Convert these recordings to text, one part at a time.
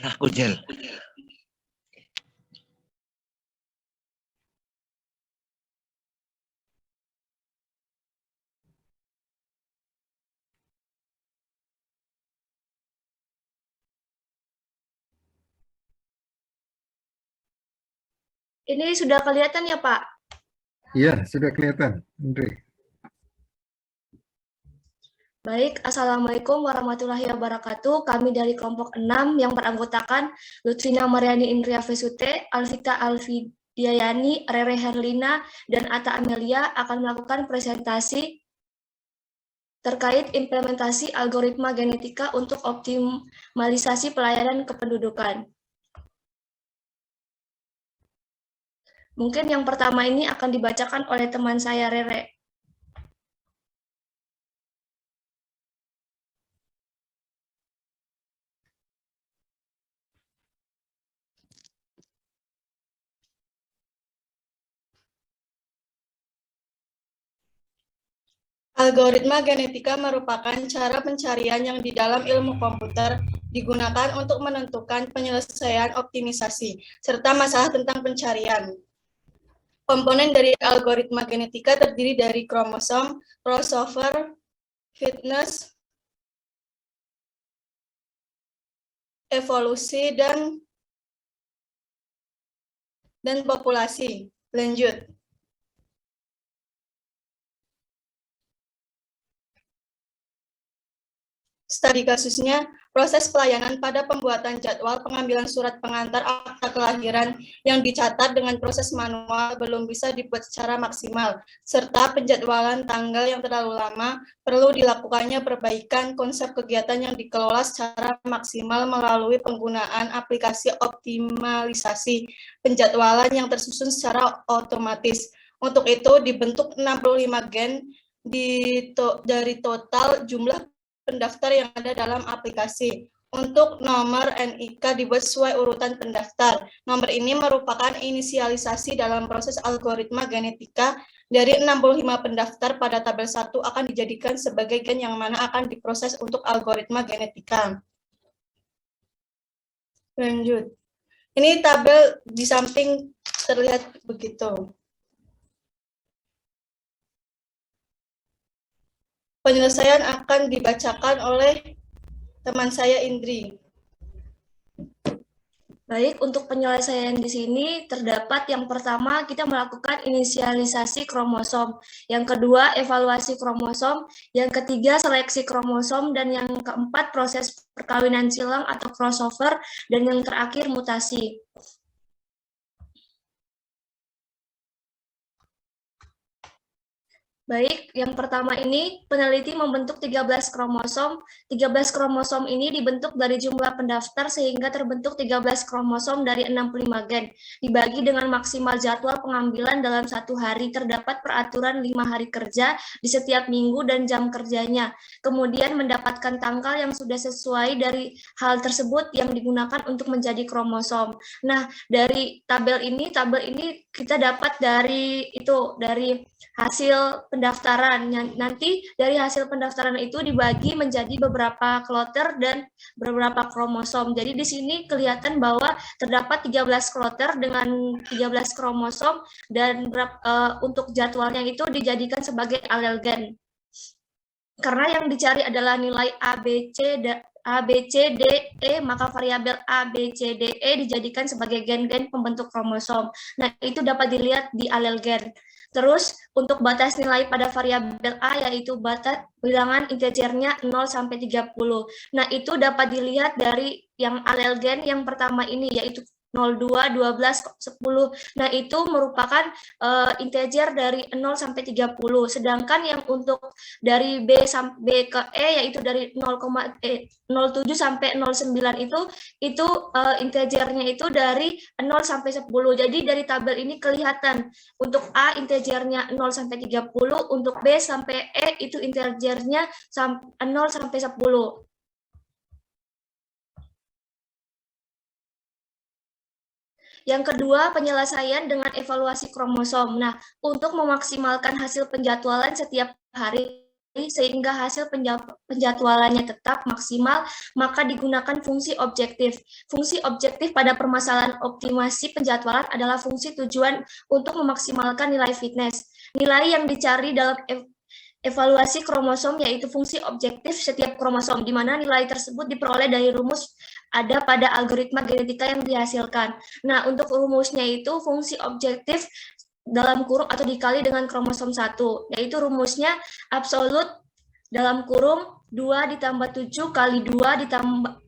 Aku Jel. Ini sudah kelihatan ya, Pak? Iya, sudah kelihatan, Andre. Baik, Assalamualaikum warahmatullahi wabarakatuh. Kami dari kelompok 6 yang beranggotakan Lutfina Mariani Indria Vesute, Alvita Alfidiayani, Rere Herlina, dan Atta Amelia akan melakukan presentasi terkait implementasi algoritma genetika untuk optimalisasi pelayanan kependudukan. Mungkin yang pertama ini akan dibacakan oleh teman saya, Rere. Algoritma genetika merupakan cara pencarian yang di dalam ilmu komputer digunakan untuk menentukan penyelesaian optimisasi, serta masalah tentang pencarian. Komponen dari algoritma genetika terdiri dari kromosom, crossover, fitness, evolusi, dan populasi. Lanjut. Studi kasusnya, proses pelayanan pada pembuatan jadwal pengambilan surat pengantar akta kelahiran yang dicatat dengan proses manual belum bisa dibuat secara maksimal, serta penjadwalan tanggal yang terlalu lama, perlu dilakukannya perbaikan konsep kegiatan yang dikelola secara maksimal melalui penggunaan aplikasi optimalisasi penjadwalan yang tersusun secara otomatis. Untuk itu dibentuk 65 gen dari total jumlah pendaftar yang ada dalam aplikasi. Untuk nomor NIK dibuat sesuai urutan pendaftar. Nomor ini merupakan inisialisasi dalam proses algoritma genetika. Dari 65 pendaftar pada tabel 1 akan dijadikan sebagai gen yang mana akan diproses untuk algoritma genetika. Lanjut. Ini tabel di samping terlihat begitu. Penyelesaian akan dibacakan oleh teman saya Indri. Baik, untuk penyelesaian di sini terdapat yang pertama kita melakukan inisialisasi kromosom, yang kedua evaluasi kromosom, yang ketiga seleksi kromosom, dan yang keempat proses perkawinan silang atau crossover, dan yang terakhir mutasi. Baik, yang pertama ini peneliti membentuk 13 kromosom. 13 kromosom ini dibentuk dari jumlah pendaftar sehingga terbentuk 13 kromosom dari 65 gen. Dibagi dengan maksimal jadwal pengambilan dalam 1 hari, terdapat peraturan 5 hari kerja di setiap minggu dan jam kerjanya. Kemudian mendapatkan tanggal yang sudah sesuai dari hal tersebut yang digunakan untuk menjadi kromosom. Nah, dari tabel ini kita dapat dari hasil pendaftaran. Nanti dari hasil pendaftaran itu dibagi menjadi beberapa kloter dan beberapa kromosom. Jadi di sini kelihatan bahwa terdapat 13 kloter dengan 13 kromosom dan untuk jadwalnya itu dijadikan sebagai alel gen. Karena yang dicari adalah nilai A, B, C, D, E, maka variabel A, B, C, D, E dijadikan sebagai gen-gen pembentuk kromosom. Nah, itu dapat dilihat di alel gen. Terus, untuk batas nilai pada variabel A, yaitu batas bilangan integernya 0 sampai 30. Nah, itu dapat dilihat dari yang alel gen yang pertama ini, yaitu 02, 12, 10. Nah, itu merupakan integer dari 0 sampai 30. Sedangkan yang untuk dari B ke E, yaitu dari 0,07 sampai 09 itu integernya itu dari 0 sampai 10. Jadi dari tabel ini kelihatan untuk A integernya 0 sampai 30, untuk B sampai E itu integernya 0 sampai 10. Yang kedua, penyelesaian dengan evaluasi kromosom. Nah, untuk memaksimalkan hasil penjadwalan setiap hari, sehingga hasil penjadwalannya tetap maksimal, maka digunakan fungsi objektif. Fungsi objektif pada permasalahan optimasi penjadwalan adalah fungsi tujuan untuk memaksimalkan nilai fitness. Nilai yang dicari dalam evaluasi kromosom yaitu fungsi objektif setiap kromosom, di mana nilai tersebut diperoleh dari rumus ada pada algoritma genetika yang dihasilkan. Nah, untuk rumusnya itu fungsi objektif dalam kurung atau dikali dengan kromosom 1, yaitu rumusnya absolut dalam kurung 2 ditambah 7 kali 2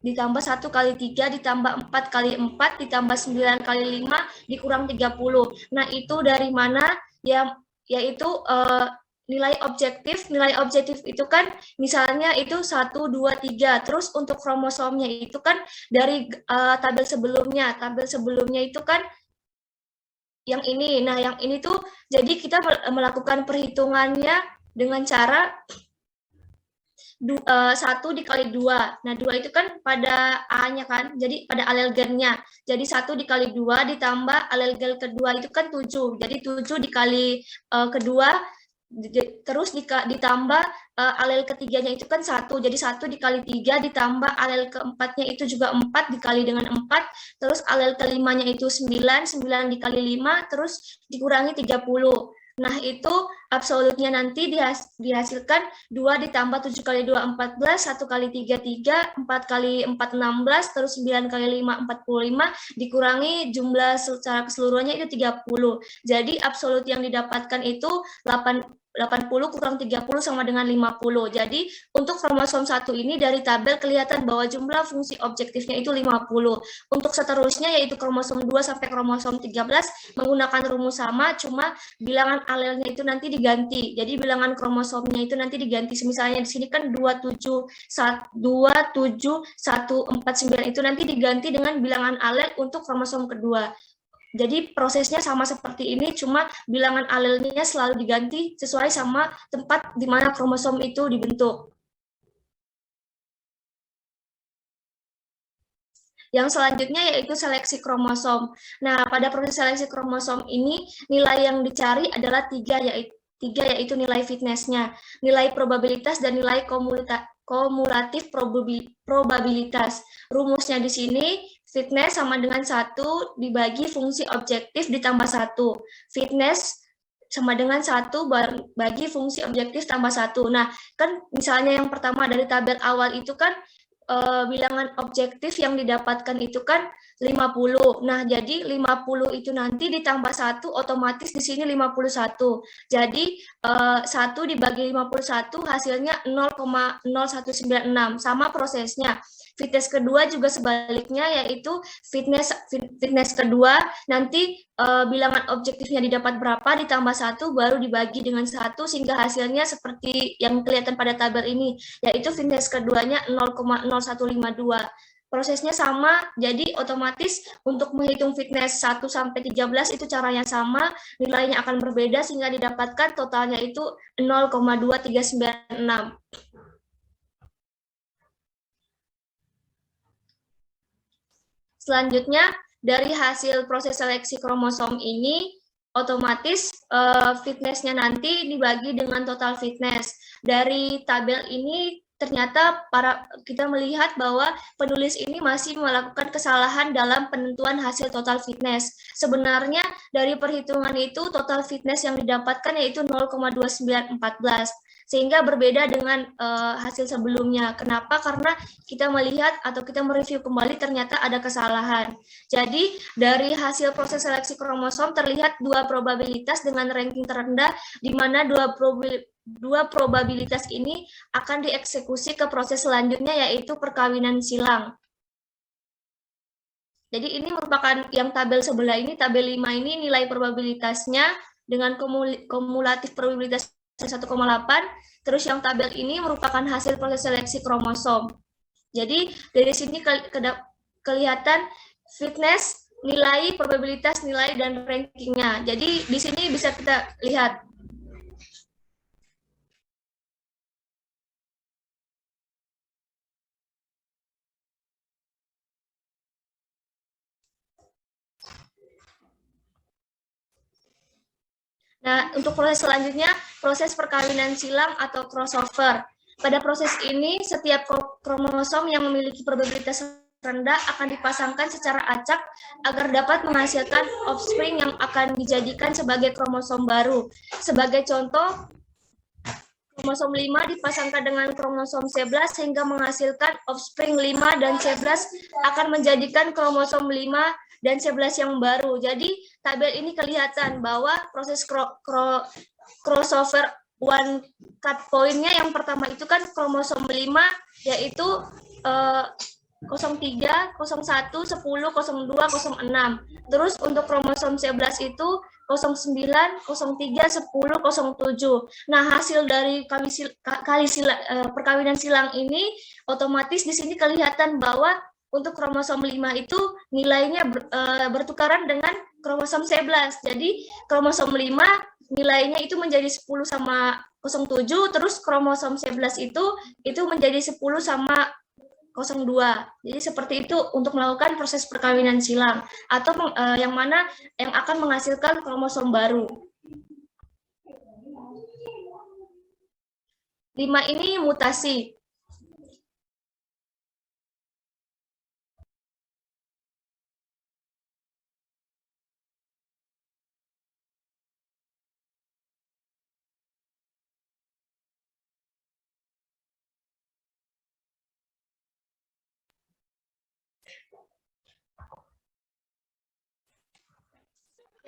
ditambah 1 kali 3 ditambah 4 kali 4 ditambah 9 kali 5 dikurang 30. Nah, itu dari mana? Ya, yaitu nilai objektif itu kan misalnya itu 1, 2, 3. Terus untuk kromosomnya itu kan dari tabel sebelumnya itu kan yang ini. Nah, yang ini tuh jadi kita melakukan perhitungannya dengan cara 1 dikali 2. Nah, 2 itu kan pada A-nya kan, jadi pada alel gennya. Jadi 1 dikali 2 ditambah alel gen kedua itu kan 7. Jadi 7 dikali kedua, terus ditambah alel ketiganya itu kan 1. Jadi 1 dikali 3 ditambah alel keempatnya itu juga 4 dikali dengan 4. Terus alel kelimanya itu 9 dikali 5, terus dikurangi 30. Nah, itu absolutnya nanti dihasilkan 2 ditambah 7 kali 2, 14, 1 kali 3, 3, 4 kali 4, 16, terus 9 kali 5, 45, dikurangi jumlah secara keseluruhannya itu 30. Jadi, absolut yang didapatkan itu 80 kurang 30 sama dengan 50. Jadi, untuk kromosom 1 ini dari tabel kelihatan bahwa jumlah fungsi objektifnya itu 50. Untuk seterusnya yaitu kromosom 2 sampai kromosom 13 menggunakan rumus sama, cuma bilangan alelnya itu nanti diganti. Jadi bilangan kromosomnya itu nanti diganti. Misalnya di sini kan 27149 itu nanti diganti dengan bilangan alel untuk kromosom kedua. Jadi prosesnya sama seperti ini, cuma bilangan alelnya selalu diganti sesuai sama tempat di mana kromosom itu dibentuk. Yang selanjutnya yaitu seleksi kromosom. Nah, pada proses seleksi kromosom ini, nilai yang dicari adalah tiga yaitu nilai fitness-nya, nilai probabilitas, dan nilai kumulatif probabilitas. Rumusnya di sini, fitness sama dengan 1 dibagi fungsi objektif ditambah 1. Fitness sama dengan 1 bagi fungsi objektif tambah 1. Nah, kan misalnya yang pertama dari tabel awal itu kan bilangan objektif yang didapatkan itu kan 50. Nah, jadi 50 itu nanti ditambah 1, otomatis di sini 51. Jadi 1 dibagi 51 hasilnya 0,0196. Sama prosesnya. Fitness kedua juga sebaliknya, yaitu fitness kedua nanti bilangan objektifnya didapat berapa ditambah 1 baru dibagi dengan 1 sehingga hasilnya seperti yang kelihatan pada tabel ini, yaitu fitness keduanya 0,0152. Prosesnya sama, jadi otomatis untuk menghitung fitness 1 sampai 13 itu caranya sama, nilainya akan berbeda sehingga didapatkan totalnya itu 0,2396. Selanjutnya, dari hasil proses seleksi kromosom ini, otomatis fitness-nya nanti dibagi dengan total fitness. Dari tabel ini, ternyata kita melihat bahwa penulis ini masih melakukan kesalahan dalam penentuan hasil total fitness. Sebenarnya, dari perhitungan itu, total fitness yang didapatkan yaitu 0,2914. Sehingga berbeda dengan hasil sebelumnya. Kenapa? Karena kita melihat atau kita mereview kembali ternyata ada kesalahan. Jadi dari hasil proses seleksi kromosom terlihat 2 probabilitas dengan ranking terendah, di mana 2 probabilitas ini akan dieksekusi ke proses selanjutnya yaitu perkawinan silang. Jadi ini merupakan yang tabel sebelah ini, tabel 5 ini nilai probabilitasnya dengan kumulatif probabilitas 1,8, terus yang tabel ini merupakan hasil proses seleksi kromosom. Jadi dari sini kelihatan fitness, nilai, probabilitas, nilai, dan rankingnya. Jadi di sini bisa kita lihat. Nah, untuk proses selanjutnya, proses perkawinan silang atau crossover. Pada proses ini, setiap kromosom yang memiliki probabilitas rendah akan dipasangkan secara acak agar dapat menghasilkan offspring yang akan dijadikan sebagai kromosom baru. Sebagai contoh, kromosom 5 dipasangkan dengan kromosom 11 sehingga menghasilkan offspring 5 dan 11 akan menjadikan kromosom 5 dan 11 yang baru. Jadi tabel ini kelihatan bahwa proses crossover one cut point-nya yang pertama itu kan kromosom 5 yaitu 03, 01, 10, 02, 06. Terus untuk kromosom 11 itu 09, 03, 10, 07. Nah, hasil dari perkawinan silang ini otomatis di sini kelihatan bahwa untuk kromosom 5 itu nilainya bertukaran dengan kromosom 11. Jadi kromosom 5 nilainya itu menjadi 10 sama 07, terus kromosom 11 itu menjadi 10 sama 02. Jadi seperti itu untuk melakukan proses perkawinan silang atau yang mana yang akan menghasilkan kromosom baru. 5 ini mutasi.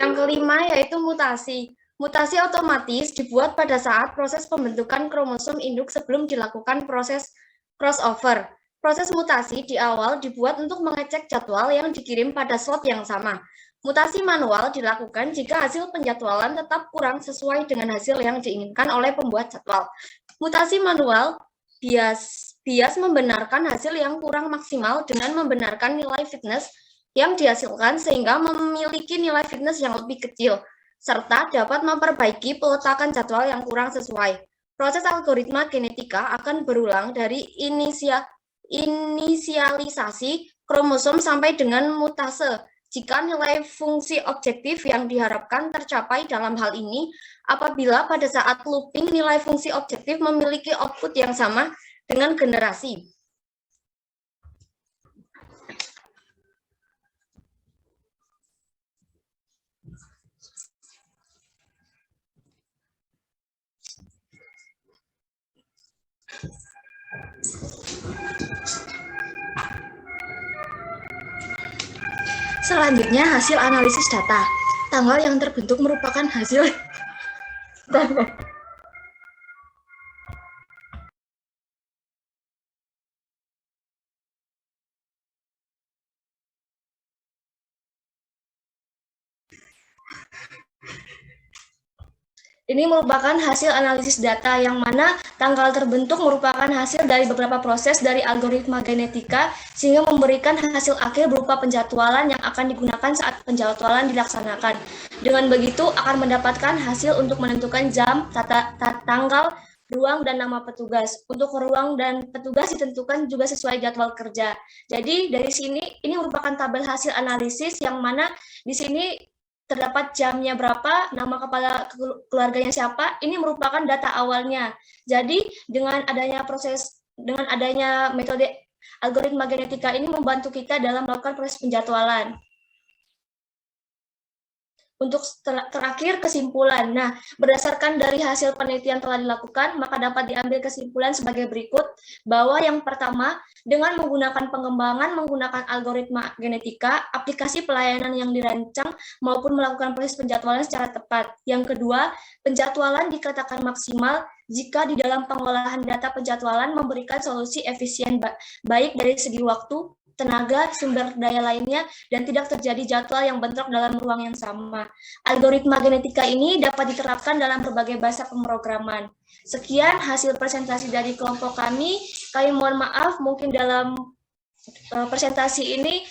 Yang kelima yaitu mutasi. Mutasi otomatis dibuat pada saat proses pembentukan kromosom induk sebelum dilakukan proses crossover. Proses mutasi di awal dibuat untuk mengecek jadwal yang dikirim pada slot yang sama. Mutasi manual dilakukan jika hasil penjadwalan tetap kurang sesuai dengan hasil yang diinginkan oleh pembuat jadwal. Mutasi manual bias membenarkan hasil yang kurang maksimal dengan membenarkan nilai fitness yang dihasilkan sehingga memiliki nilai fitness yang lebih kecil, serta dapat memperbaiki peletakan jadwal yang kurang sesuai. Proses algoritma genetika akan berulang dari inisialisasi kromosom sampai dengan mutase. Jika nilai fungsi objektif yang diharapkan tercapai dalam hal ini, apabila pada saat looping nilai fungsi objektif memiliki output yang sama dengan generasi. Selanjutnya, hasil analisis data. Tanggal yang terbentuk merupakan hasil Ini merupakan hasil analisis data yang mana tanggal terbentuk merupakan hasil dari beberapa proses dari algoritma genetika sehingga memberikan hasil akhir berupa penjadwalan yang akan digunakan saat penjadwalan dilaksanakan. Dengan begitu akan mendapatkan hasil untuk menentukan jam, tanggal, ruang, dan nama petugas. Untuk ruang dan petugas ditentukan juga sesuai jadwal kerja. Jadi dari sini ini merupakan tabel hasil analisis yang mana di sini terdapat jamnya berapa, nama kepala keluarganya siapa, ini merupakan data awalnya. Jadi dengan adanya metode algoritma genetika ini membantu kita dalam melakukan proses penjadwalan. Untuk terakhir kesimpulan. Nah, berdasarkan dari hasil penelitian telah dilakukan, maka dapat diambil kesimpulan sebagai berikut bahwa yang pertama, dengan menggunakan pengembangan menggunakan algoritma genetika, aplikasi pelayanan yang dirancang maupun melakukan proses penjadwalan secara tepat. Yang kedua, penjadwalan dikatakan maksimal jika di dalam pengolahan data penjadwalan memberikan solusi efisien baik dari segi waktu, tenaga, sumber daya lainnya, dan tidak terjadi jadwal yang bentrok dalam ruang yang sama. Algoritma genetika ini dapat diterapkan dalam berbagai bahasa pemrograman. Sekian hasil presentasi dari kelompok kami. Kami mohon maaf mungkin dalam presentasi ini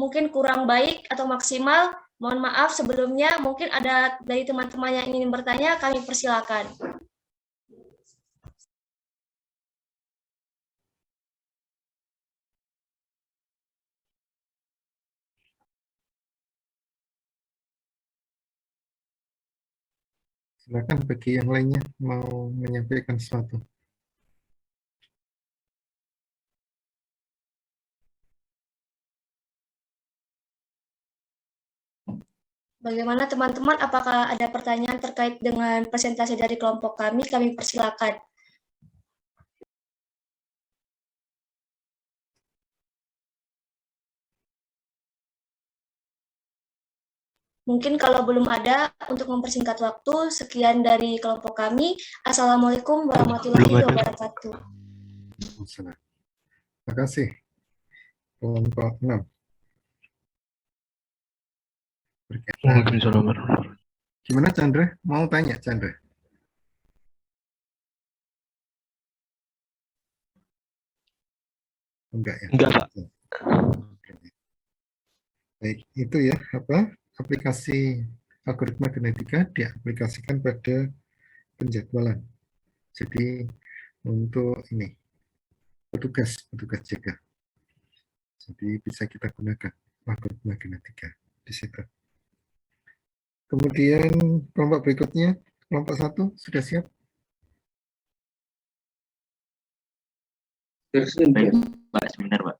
mungkin kurang baik atau maksimal. Mohon maaf sebelumnya, mungkin ada dari teman-teman yang ingin bertanya, kami persilakan. Silakan bagi yang lainnya mau menyampaikan sesuatu. Bagaimana teman-teman? Apakah ada pertanyaan terkait dengan presentasi dari kelompok kami? Kami persilakan. Mungkin kalau belum ada, untuk mempersingkat waktu, sekian dari kelompok kami. Assalamualaikum warahmatullahi wabarakatuh. Terima kasih. Kelompok 6. Waalaikumsalam. Gimana Chandra? Mau tanya Chandra? Enggak ya? Enggak, Pak. Baik, itu ya aplikasi algoritma genetika diaplikasikan pada penjadwalan. Jadi untuk ini petugas jaga. Jadi bisa kita gunakan algoritma genetika di situ. Kemudian kelompok berikutnya, kelompok 1 sudah siap? Baik, Pak, sebentar, Pak.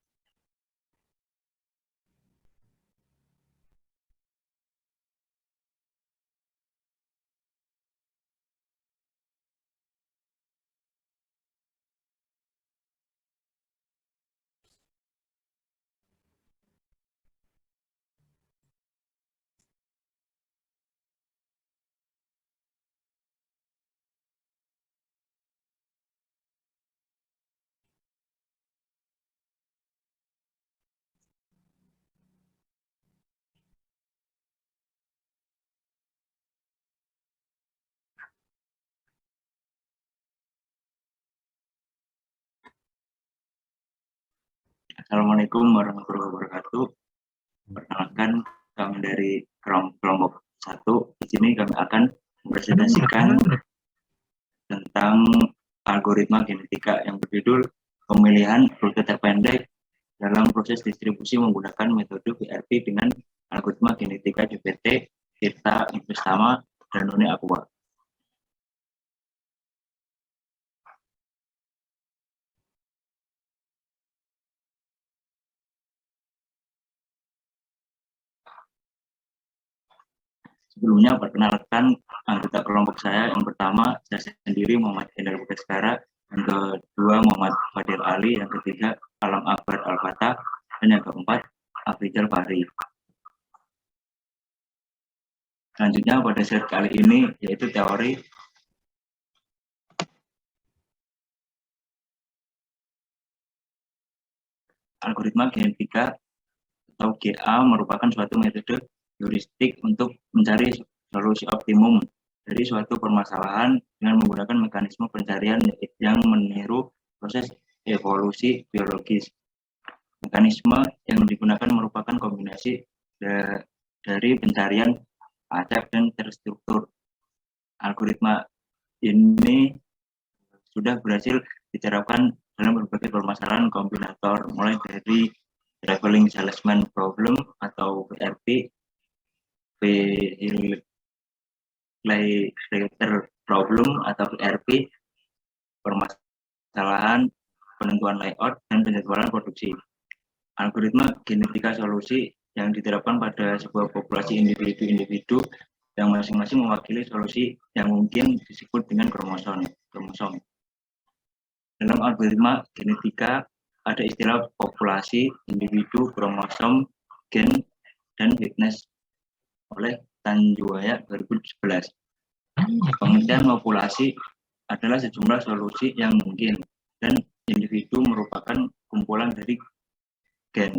Assalamualaikum warahmatullahi wabarakatuh. Perkenalkan, kami dari kelompok 1. Di sini kami akan mempresentasikan tentang algoritma genetika yang berjudul pemilihan rute terpendek dalam proses distribusi menggunakan metode PRP dengan algoritma genetika GPT, Theta Investama, dan None Aqua. Sebelumnya perkenalkan anggota kelompok saya. Yang pertama, saya sendiri Muhammad Hendar Bukeskara, yang kedua Muhammad Fadil Ali, yang ketiga Alam Akbar Al-Fatah, dan yang keempat Afrizal Fahri. Selanjutnya pada slide kali ini yaitu teori algoritma genetika atau GA merupakan suatu metode heuristik untuk mencari solusi optimum dari suatu permasalahan dengan menggunakan mekanisme pencarian yang meniru proses evolusi biologis. Mekanisme yang digunakan merupakan kombinasi dari pencarian acak dan terstruktur. Algoritma ini sudah berhasil diterapkan dalam berbagai permasalahan kombinator, mulai dari traveling salesman problem atau PRP, Playlater problem atau PRP, permasalahan penentuan layout dan penjadwalan produksi. Algoritma genetika solusi yang diterapkan pada sebuah populasi individu-individu yang masing-masing mewakili solusi yang mungkin disebut dengan kromosom. Dalam algoritma genetika ada istilah populasi, individu, kromosom, gen, dan fitness oleh Tanjuaya 2011. Pengertian populasi adalah sejumlah solusi yang mungkin, dan individu merupakan kumpulan dari gen.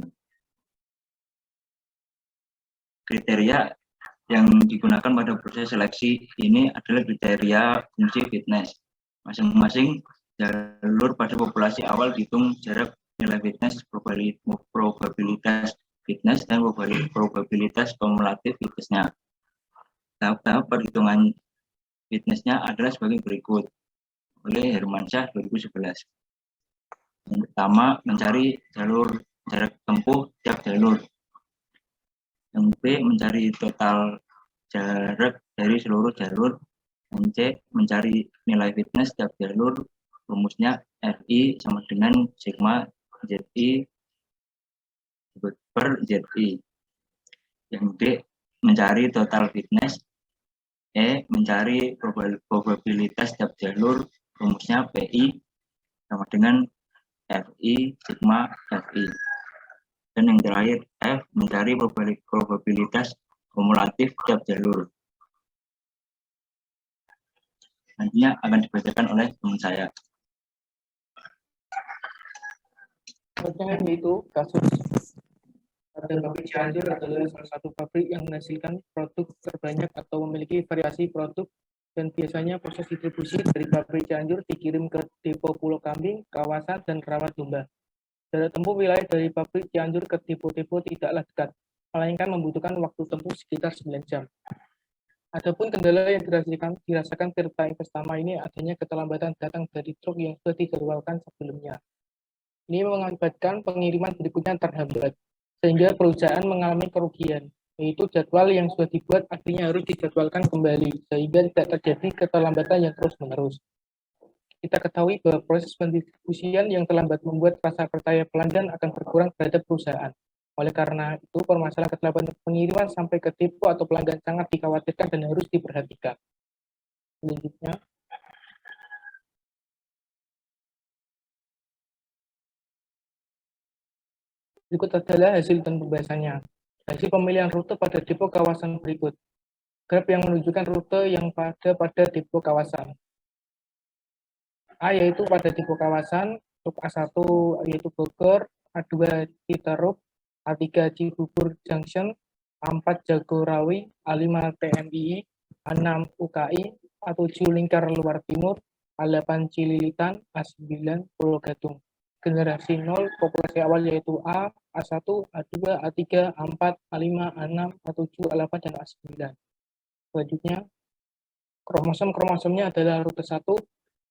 Kriteria yang digunakan pada proses seleksi ini adalah kriteria fungsi fitness. Masing-masing jalur pada populasi awal dihitung jarak nilai fitness, probabilitas fitness, dan probabilitas kumulatif fitnessnya. Tahap-tahap perhitungan fitnessnya adalah sebagai berikut oleh Hermansyah 2011. Yang pertama, mencari jarak tempuh tiap jalur. Yang B, mencari total jarak dari seluruh jalur. Dan C, mencari nilai fitness setiap jalur, rumusnya FI sama dengan sigma ZI per ZI. Yang D, mencari total fitness. E, mencari probabilitas setiap jalur, rumusnya PI sama dengan FI sigma FI. Dan yang terakhir F, mencari probabilitas kumulatif tiap jalur. Nantinya akan dibacakan oleh teman saya. Pertanyaan yaitu kasus pada pabrik Cianjur adalah salah satu pabrik yang menghasilkan produk terbanyak atau memiliki variasi produk, dan biasanya proses distribusi dari pabrik Cianjur dikirim ke depo Pulau Kambing, Kawasan, dan Rawat Domba. Jarak tempuh wilayah dari pabrik Cianjur ke depo-depo tidaklah dekat, melainkan membutuhkan waktu tempuh sekitar 9 jam. Adapun kendala yang dirasakan Tirta Investama ini adanya keterlambatan datang dari truk yang sudah dijadwalkan sebelumnya. Ini mengakibatkan pengiriman berikutnya terhambat, sehingga perusahaan mengalami kerugian, yaitu jadwal yang sudah dibuat akhirnya harus dijadwalkan kembali, sehingga tidak terjadi keterlambatan yang terus-menerus. Kita ketahui bahwa proses pendistribusian yang terlambat membuat rasa percaya pelanggan akan berkurang terhadap perusahaan. Oleh karena itu, permasalahan keterlambatan pengiriman sampai ke depo atau pelanggan sangat dikhawatirkan dan harus diperhatikan. Selanjutnya, berikut adalah hasil dan pembahasannya. Hasil pemilihan rute pada depo kawasan berikut. Graf yang menunjukkan rute yang pada depo kawasan. A yaitu pada depo kawasan, truk A1 yaitu Bogor, A2 Citarup, A3 Cibubur Junction, A4 Jagorawi, A5 TMI, A6 UKI, A7 Lingkar Luar Timur, A8 Cililitan, A9 Pulau Gadung. Generasi 0, populasi awal yaitu A, A1, A2, A3, A4, A5, A6, A7, A8, dan A9. Selanjutnya, kromosom-kromosomnya adalah rute 1,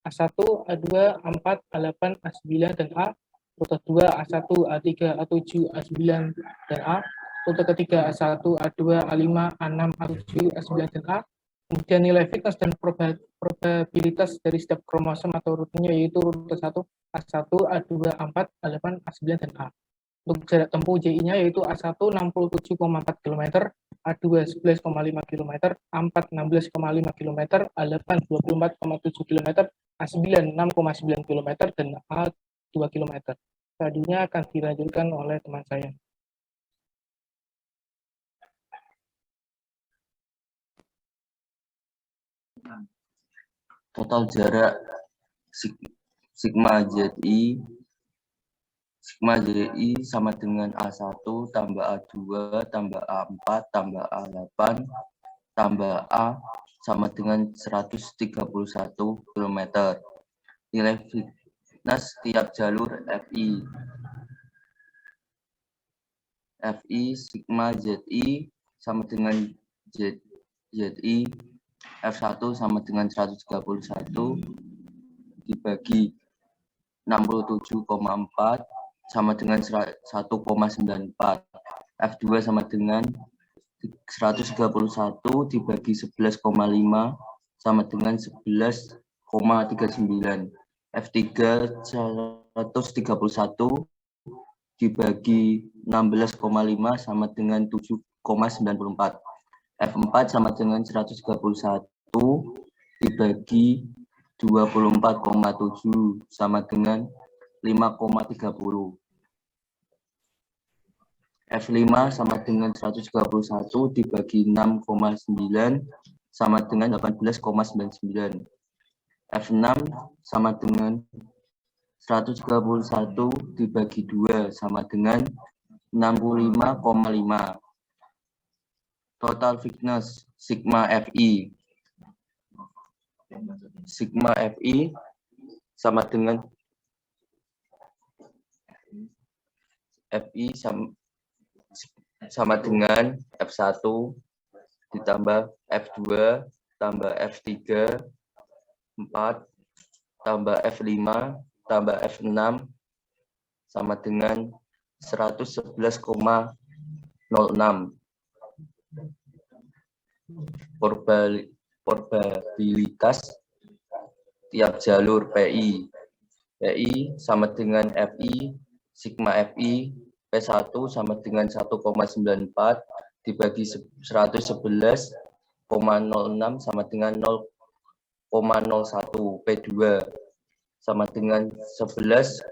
A1, A2, A4, A8, A9, dan A. Rute 2, A1, A3, A7, A9, dan A. Rute ketiga, A1, A2, A5, A6, A7, A9, dan A. Kemudian nilai fitness dan probabilitas dari setiap kromosom atau rutenya yaitu rute 1, A1, A2, A4, A8, A9, dan A. Untuk jarak tempuh JI-nya yaitu A1 67,4 km, A2 11,5 km, A4 16,5 km, A8 24,7 km, A9 6,9 km, dan A 2 km. Selanjutnya akan dilanjutkan oleh teman saya. Total jarak sigma JI sama dengan A1 tambah A2 tambah A4 tambah A8 tambah A sama dengan 131 km. Nilai fitness tiap jalur FI sigma ZI sama dengan ZI F1 sama dengan 131 dibagi 67,4 sama dengan 1,94. F2 sama dengan 131 dibagi 11,5 sama dengan 11,39. F3 131 dibagi 16,5 sama dengan 7,94. F4 sama dengan 131 dibagi 24,7 sama dengan 5,30. F5 sama dengan 131 dibagi 6,9 sama dengan 18,99. F6 sama dengan 131 dibagi 2 sama dengan 65,5. Total fitness sigma FI. Sigma FI sama dengan sama dengan F1 ditambah F2 tambah F3 4 tambah F5 tambah F6 sama dengan 111,06. probabilitas tiap jalur PI. PI sama dengan FI, sigma FI, P1 sama dengan 1,94 dibagi 111,06 sama dengan 0,01. P2 sama dengan 11,39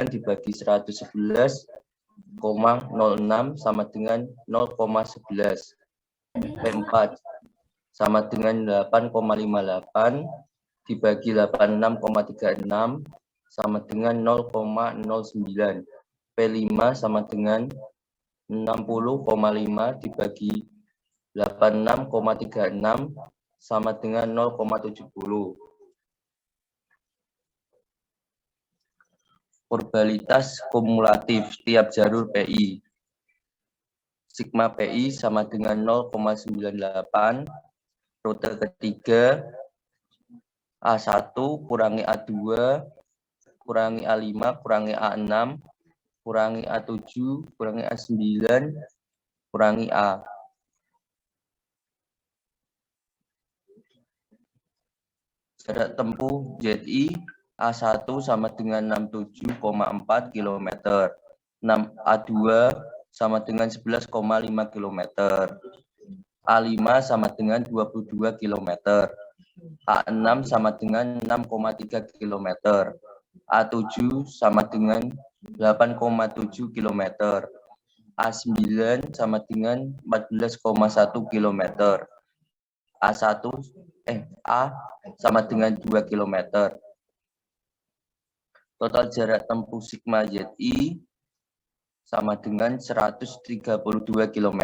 dibagi 111,06 sama dengan 0,11. P4 sama dengan 8,58 dibagi 86,36 sama dengan 0,09. P5 sama dengan 60,5 dibagi 86,36 sama dengan 0,70. Probabilitas kumulatif tiap jalur PI. Sigma PI sama dengan 0,98. Rute ketiga A1 kurangi A2 kurangi A5 kurangi A6 kurangi A7 kurangi A9 kurangi A. Jarak tempuh ZI A1 sama dengan 67,4 km. A2 sama dengan 11,5 km. A5 sama dengan 22 km. A6 sama dengan 6,3 km. A7 sama dengan 8,7 km. A9 sama dengan 14,1 km. A sama dengan 2 km. Total jarak tempuh sigma ZI sama dengan 132 km.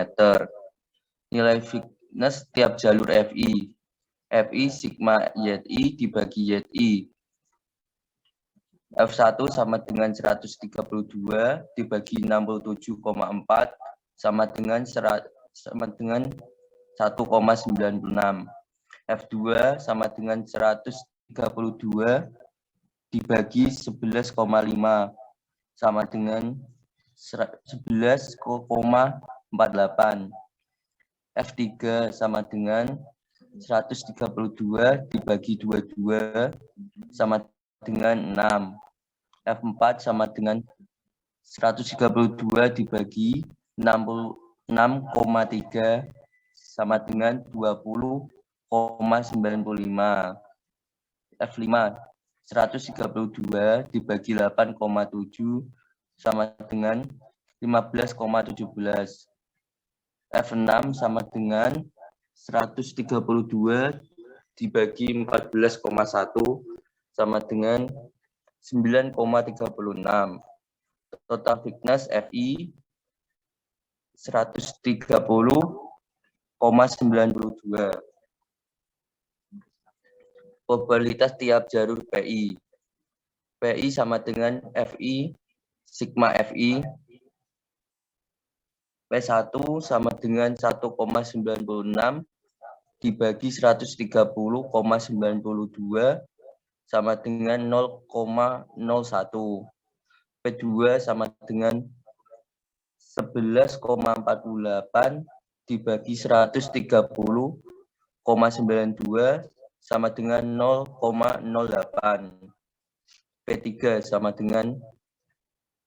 Nilai fitness tiap jalur FI. FI sigma ZI dibagi ZI. F1 sama dengan 132 dibagi 67,4 sama dengan 1,96. F2 sama dengan 132 dibagi 11,5 sama dengan 11,48. F3 sama dengan 132 dibagi 22 sama dengan 6. F4 sama dengan 132 dibagi 66,3 sama dengan 20,95. F5 132 dibagi 8,7 sama dengan 15,17. F6 sama dengan 132 dibagi 14,1 sama dengan 9,36. Total fitness FI 130,92. Probabilitas tiap jalur PI. PI sama dengan FI sigma FI. P1 sama dengan 1,96 dibagi 130,92 sama dengan 0,01. P2 sama dengan 11,48 dibagi 130,92 sama dengan 0,08. P3 sama dengan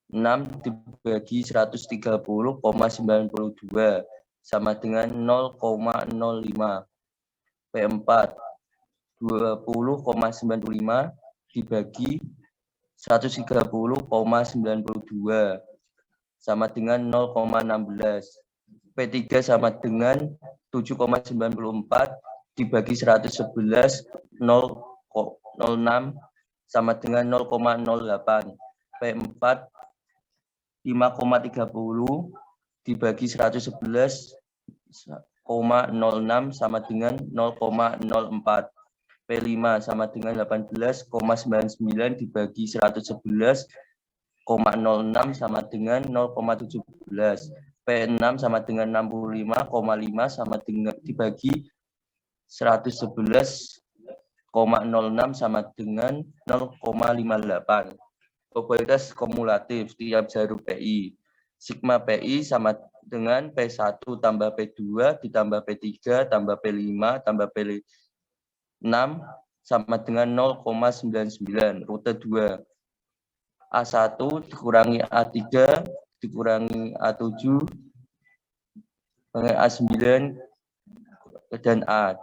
6 dibagi 130,92 sama dengan 0,05. P4 20,95 dibagi 130,92 sama dengan 0,16. P3 sama dengan 7,94 dibagi 111,06 sama dengan 0,08. P4 5,30 dibagi 111,06 sama dengan 0,04. P5 sama dengan 18,99 dibagi 111,06 sama dengan 0,17. P6 sama dengan 65,5 sama dengan dibagi 111,06 sama dengan 0,58. Probabilitas kumulatif tiap jalur PI. Sigma PI sama dengan P1 tambah P2 ditambah P3 tambah P5 tambah P6 sama dengan 0,99. Rute 2. A1 dikurangi A3 dikurangi A7 dengan A9 dan A.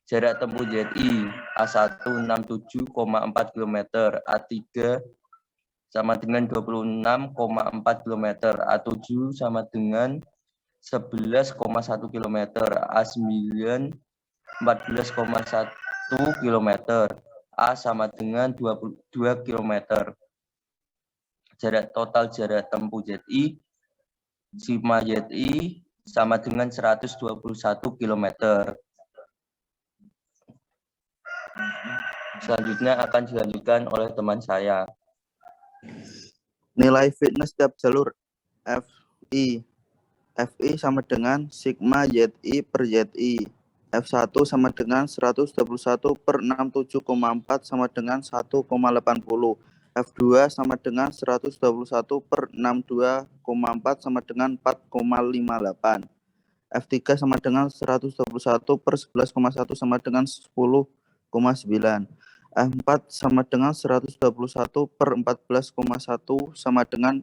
Jarak tempuh ZI A1 67,4 km, A3 sama dengan 26,4 km, A7 sama dengan 11,1 km, A9 14,1 km, A sama dengan 22 km. Total jarak tempuh ZI, sigma ZI sama dengan 121 km. Selanjutnya akan dilanjutkan oleh teman saya. Nilai fitness setiap jalur FI. FI sama dengan sigma ZI per ZI. F1 sama dengan 121 per 67,4 sama dengan 1,80. F2 sama dengan 121 per 62,4 sama dengan 4,58. F3 sama dengan 121 per 11,1 sama dengan 10,9. F4 sama dengan 121 per 14,1 sama dengan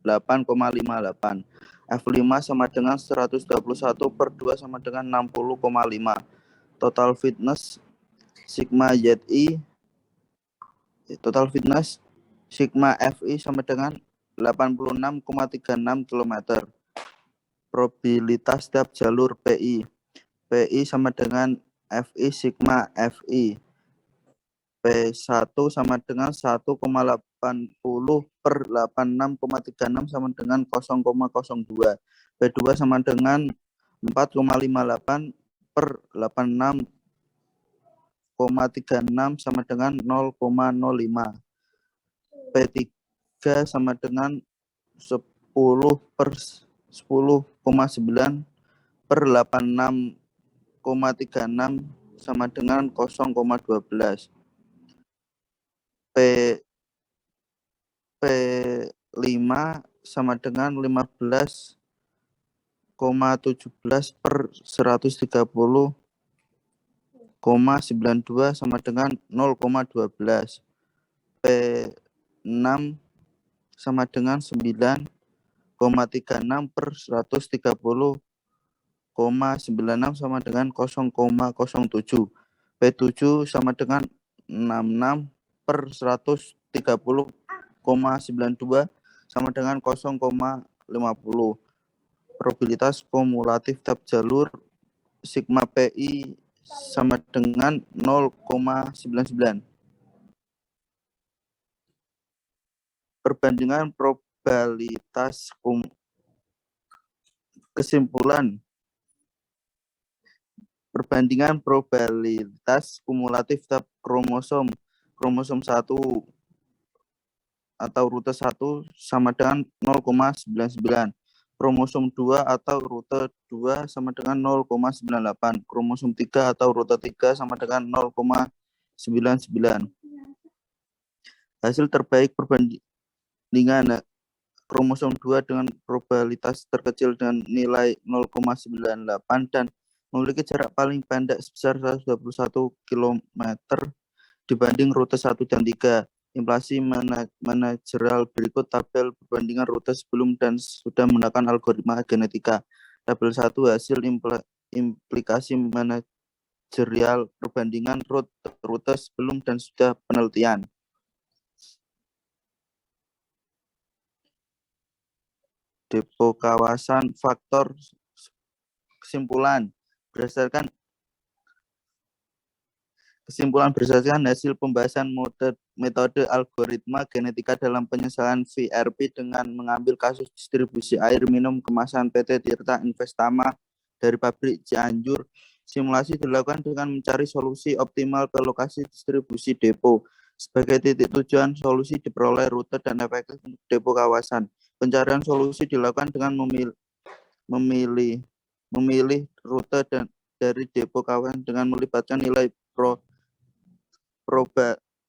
8,58. F5 sama dengan 121 per 2 sama dengan 60,5. Total fitness sigma ZI, total fitness sigma FI sama dengan 86,36 km. Probabilitas setiap jalur PI. PI sama dengan FI sigma FI. P1 sama dengan 1,80 per 86,36 sama dengan 0,02. P2 sama dengan 4,58 per 86,36 sama dengan 0,05. P3 sama dengan 10 per 10,9 per 86,36 sama dengan 0,12. P5 sama dengan 15,17 per 130,92 sama dengan 0,12. P6 sama dengan 9,36 per 130,96 sama dengan 0,07. P7 sama dengan 66 per 130,92 sama dengan 0,50. Probabilitas kumulatif tiap jalur sigma PI sama dengan 0,99. Perbandingan probabilitas kesimpulan. Perbandingan probabilitas kumulatif tiap kromosom 1 atau rute 1 sama dengan 0,99. Kromosom 2 atau rute 2 sama dengan 0,98. Kromosom 3 atau rute 3 sama dengan 0,99. Hasil terbaik perbandingan kromosom 2 dengan probabilitas terkecil dengan nilai 0,98 dan memiliki jarak paling pendek sebesar 121 km dibanding rute 1 dan 3. Inflasi manajerial berikut tabel perbandingan rute sebelum dan sudah menggunakan algoritma genetika. Tabel 1 hasil implikasi manajerial perbandingan rute sebelum dan sudah penelitian. Depo kawasan faktor kesimpulan berdasarkan hasil pembahasan metode algoritma genetika dalam penyelesaian VRP dengan mengambil kasus distribusi air minum kemasan PT Tirta Investama dari pabrik Cianjur. Simulasi dilakukan dengan mencari solusi optimal ke lokasi distribusi depo. Sebagai titik tujuan, solusi diperoleh rute dan efektif untuk depo kawasan. Pencarian solusi dilakukan dengan memilih rute dari depo kawasan dengan melibatkan nilai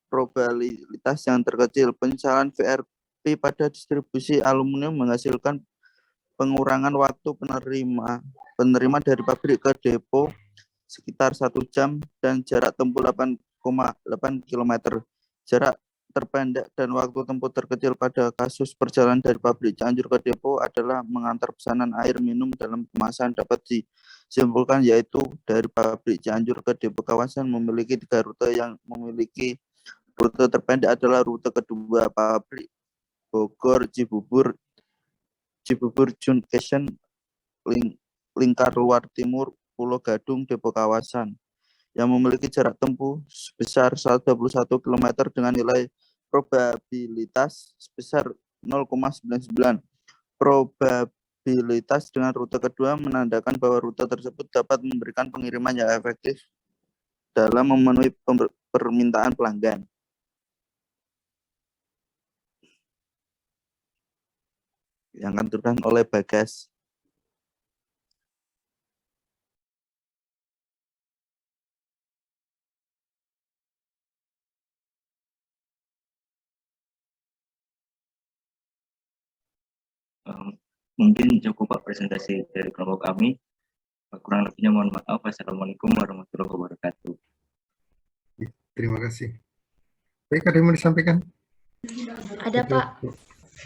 probabilitas yang terkecil. Penyesalan VRP pada distribusi aluminium menghasilkan pengurangan waktu penerima dari pabrik ke depo sekitar 1 jam dan jarak tempuh 8,8 km. Jarak terpendek dan waktu tempuh terkecil pada kasus perjalanan dari pabrik Cianjur ke depo adalah mengantar pesanan air minum dalam kemasan. Dapat disimpulkan yaitu dari pabrik Cianjur ke depo kawasan memiliki 3 rute. Yang memiliki rute terpendek adalah rute kedua pabrik Bogor Cibubur Junction Lingkar Luar Timur Pulau Gadung depo kawasan yang memiliki jarak tempuh sebesar 121 km dengan nilai probabilitas sebesar 0,99. Probabilitas dengan rute kedua menandakan bahwa rute tersebut dapat memberikan pengiriman yang efektif dalam memenuhi permintaan pelanggan. Yang akan diturunkan oleh Bagas. Mungkin cukup Pak presentasi dari kelompok kami. Kurang lebihnya mohon maaf. Wassalamualaikum warahmatullahi wabarakatuh. Terima kasih. Baik, ada yang mau disampaikan? Ada, Pak.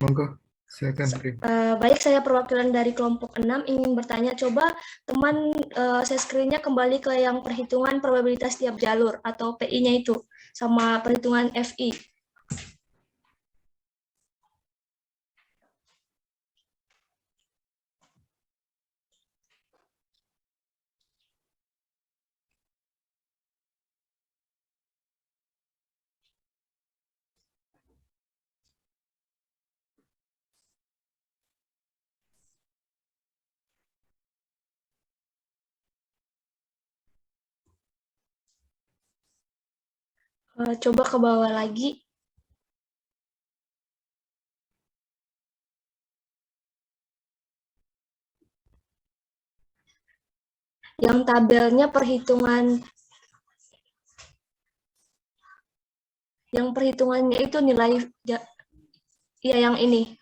Monggo, silakan. Baik, saya perwakilan dari kelompok 6 ingin bertanya, coba teman share screen-nya kembali ke yang perhitungan probabilitas tiap jalur atau PI-nya itu, sama perhitungan FI. Coba ke bawah lagi. Yang tabelnya perhitungannya itu nilai, ya yang ini.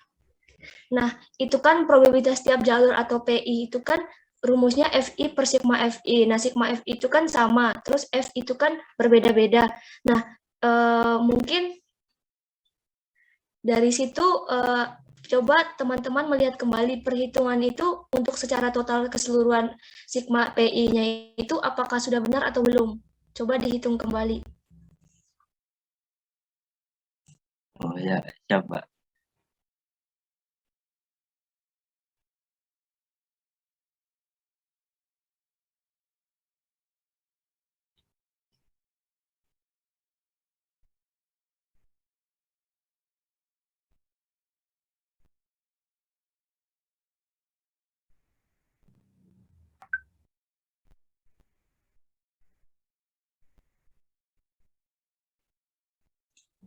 Nah, itu kan probabilitas tiap jalur atau PI itu kan rumusnya FI per sigma FI. Nah, sigma FI itu kan sama, terus F itu kan berbeda-beda. Nah, mungkin dari situ coba teman-teman melihat kembali perhitungan itu untuk secara total keseluruhan sigma PI-nya itu apakah sudah benar atau belum. Coba dihitung kembali. Oh ya, siap Pak.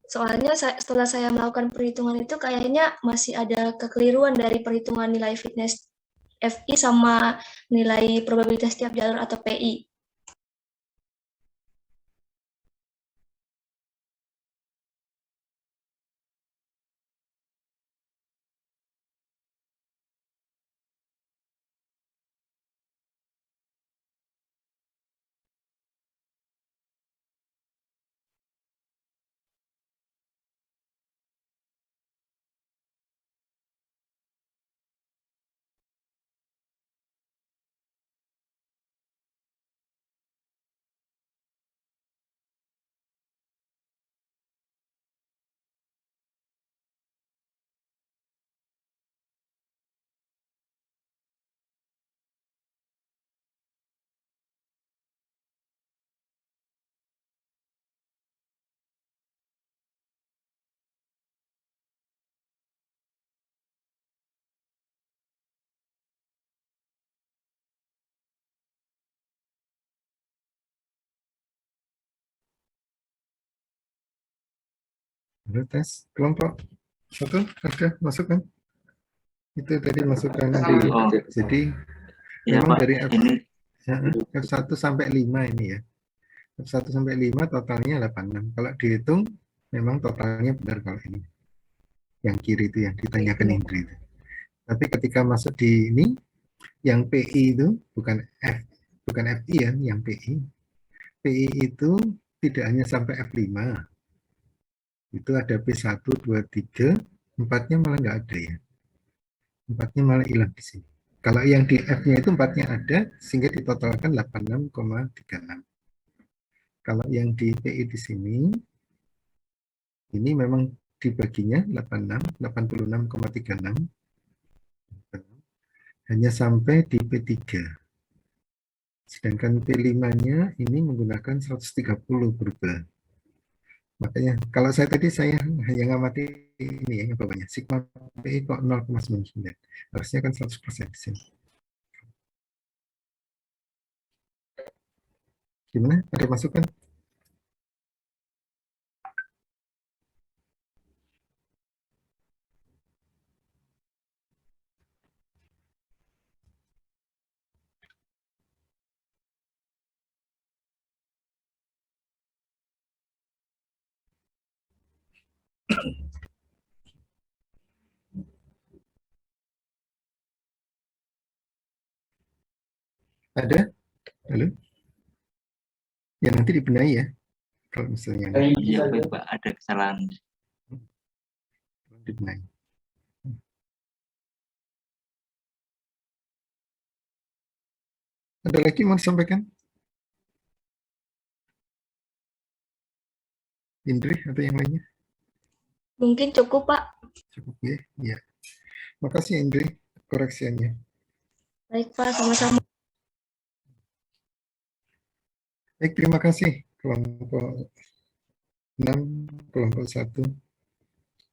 Soalnya setelah saya melakukan perhitungan itu kayaknya masih ada kekeliruan dari perhitungan nilai fitness FI sama nilai probabilitas tiap jalur atau PI. Halo, tes kelompok 1 ada masuk kan? Itu tadi masukkan di, jadi Ya memang Pak, dari ini F1 sampai 5 ini ya. F1 sampai 5 totalnya 86. Kalau dihitung memang totalnya benar kalau ini. Yang kiri itu yang ditanyakan Indri itu. Tapi ketika masuk di ini, yang PI itu bukan FI ya, yang PI. PI itu tidak hanya sampai F5. Itu ada P1, 2, 3, 4-nya malah nggak ada ya. 4-nya malah hilang di sini. Kalau yang di F-nya itu 4-nya ada, sehingga ditotalkan 86,36. Kalau yang di PI di sini, ini memang dibaginya 86, 86,36. Hanya sampai di P3. Sedangkan P5-nya ini menggunakan 130 berubah. Makanya kalau saya tadi saya hanya ngamati ini ya, bawahnya sigma PI kok 0,99. Harusnya kan 100% di sini. Gimana? Ada masukan? Ada? Halo? Ya nanti dibenahi ya. Kalau misalnya Iya, baik Pak, ada kesalahan. dibenahi. Ada lagi mau disampaikan? Indri atau yang lainnya? Mungkin cukup, Pak. Cukup ya? Ya. Makasih Indri koreksiannya. Baik, Pak. Sama-sama. Baik, terima kasih kelompok 6, kelompok 1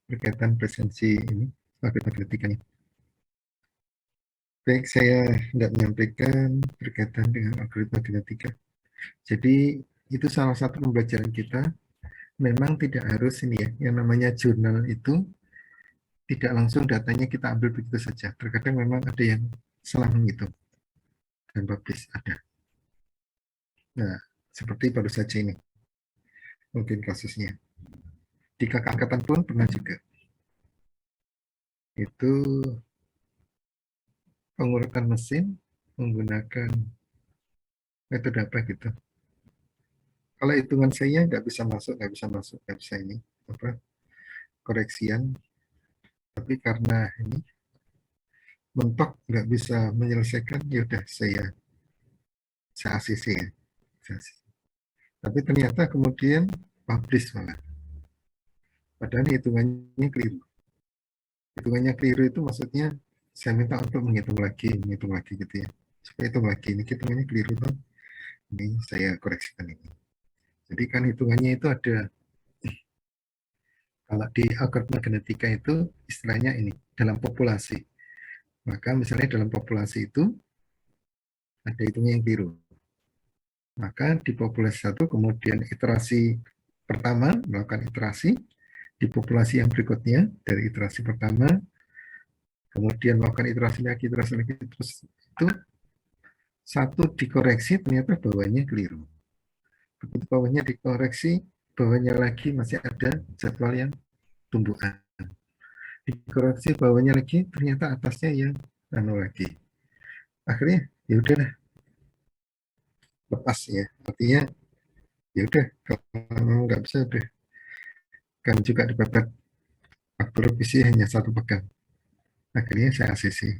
berkaitan presensi ini, matematika ini. Baik, saya tidak menyampaikan berkaitan dengan algoritma genetika. Jadi itu salah satu pembelajaran kita. Memang tidak harus ini ya, yang namanya jurnal itu tidak langsung datanya kita ambil begitu saja. Terkadang memang ada yang salah menghitung dan publish ada. Nah, seperti baru saja ini, mungkin kasusnya. Di kakak angkatan pun pernah juga. Itu pengurutan mesin menggunakan metode apa gitu. Kalau hitungan saya nggak bisa masuk, nggak bisa ini apa koreksian. Tapi karena ini mentok nggak bisa menyelesaikan, ya udah saya ACC ya. Tapi ternyata kemudian publish malah. Padahal hitungannya keliru. Hitungannya keliru itu maksudnya saya minta untuk menghitung lagi gitu ya. Supaya hitung lagi, ini hitungannya keliru tuh. Ini saya koreksikan ini. Jadi kan hitungannya itu ada, kalau di algoritma genetika itu istilahnya ini, dalam populasi. Maka misalnya dalam populasi itu ada hitungan yang keliru. Maka di populasi 1 kemudian iterasi pertama, melakukan iterasi, di populasi yang berikutnya dari iterasi pertama, kemudian melakukan iterasi lagi, terus itu satu dikoreksi ternyata bawahnya keliru. Begitu bawahnya dikoreksi, bawahnya lagi masih ada jadwal yang tumbuhan. Dikoreksi bawahnya lagi, ternyata atasnya yang lagi. Akhirnya ya udahlah, lepas ya. Artinya ya udah, kalau nggak bisa udah. Kan juga dibabat waktu revisi hanya 1 pekan. Akhirnya saya ACC.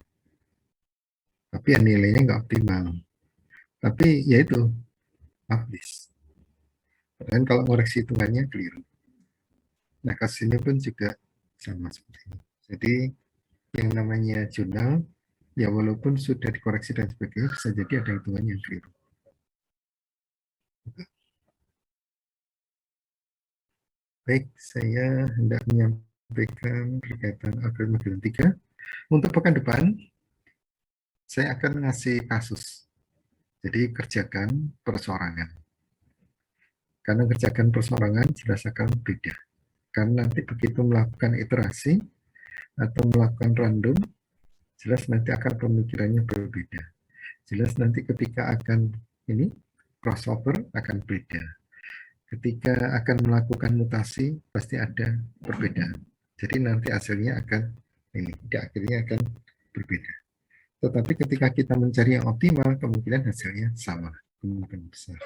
Tapi ya nilainya nggak optimal. Tapi ya itu, publish. Dan kalau koreksi hitungannya keliru. Nah, kasus ini pun juga sama seperti ini. Jadi, yang namanya jurnal, ya walaupun sudah dikoreksi dan sebagainya, bisa jadi ada hitungannya yang keliru. Baik, saya hendak menyampaikan berkaitan algoritma genetika. Untuk pekan depan, saya akan ngasih kasus. Jadi, kerjakan perseorangan. Karena kerjakan perseorangan jelas akan beda. Karena nanti begitu melakukan iterasi atau melakukan random, jelas nanti akan pemikirannya berbeda. Jelas nanti ketika akan ini crossover akan beda. Ketika akan melakukan mutasi pasti ada perbedaan. Jadi nanti hasilnya akan ini, di akhirnya akan berbeda. Tetapi ketika kita mencari yang optimal, kemungkinan hasilnya sama, kemungkinan besar.